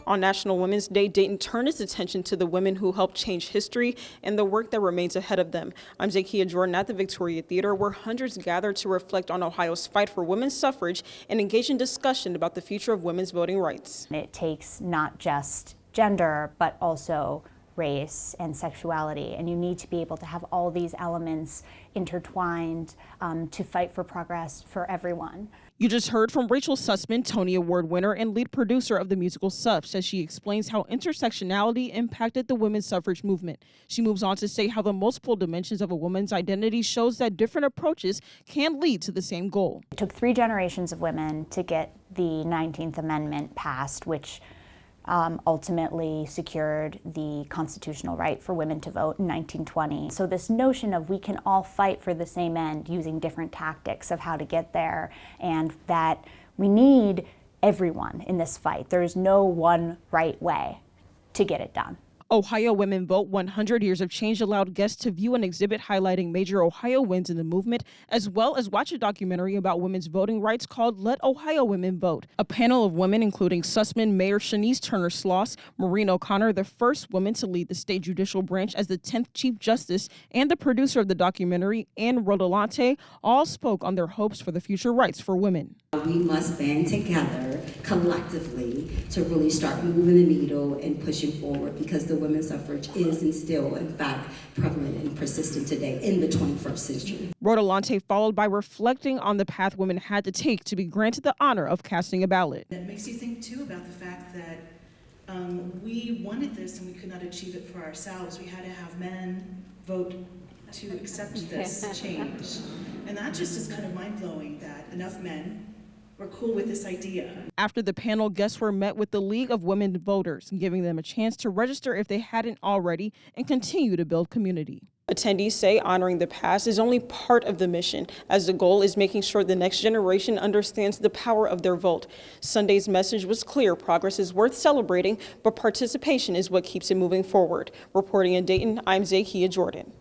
On National Women's Day, Dayton turned its attention to the women who helped change history and the work that remains ahead of them. I'm Zakiya Jordan at the Victoria Theater, where hundreds gathered to reflect on Ohio's fight for women's suffrage and engage in discussion about the future of women's voting rights. It takes not just gender, but also race and sexuality, and you need to be able to have all these elements intertwined to fight for progress for everyone. You just heard from Rachel Sussman, Tony Award winner and lead producer of the musical Suffs, as she explains how intersectionality impacted the women's suffrage movement. She moves on to say how the multiple dimensions of a woman's identity shows that different approaches can lead to the same goal. It took 3 generations of women to get the 19th Amendment passed, which ultimately secured the constitutional right for women to vote in 1920. So this notion of we can all fight for the same end using different tactics of how to get there, and that we need everyone in this fight. There is no one right way to get it done. Ohio Women Vote 100 Years of Change allowed guests to view an exhibit highlighting major Ohio wins in the movement, as well as watch a documentary about women's voting rights called Let Ohio Women Vote. A panel of women, including Sussman Mayor Shanice Turner-Sloss, Maureen O'Connor, the first woman to lead the state judicial branch as the 10th Chief Justice, and the producer of the documentary, Ann Rodolante, all spoke on their hopes for the future rights for women. We must band together collectively to really start moving the needle and pushing forward, because the women's suffrage is and still, in fact, prevalent and persistent today in the 21st century. Rodolante followed by reflecting on the path women had to take to be granted the honor of casting a ballot. That makes you think, too, about the fact that we wanted this and we could not achieve it for ourselves. We had to have men vote to accept this change. And that just is kind of mind-blowing that enough men were cool with this idea. After the panel, guests were met with the League of Women Voters, giving them a chance to register if they hadn't already and continue to build community. Attendees say honoring the past is only part of the mission, as the goal is making sure the next generation understands the power of their vote. Sunday's message was clear: progress is worth celebrating, but participation is what keeps it moving forward. Reporting in Dayton, I'm Zakiya Jordan.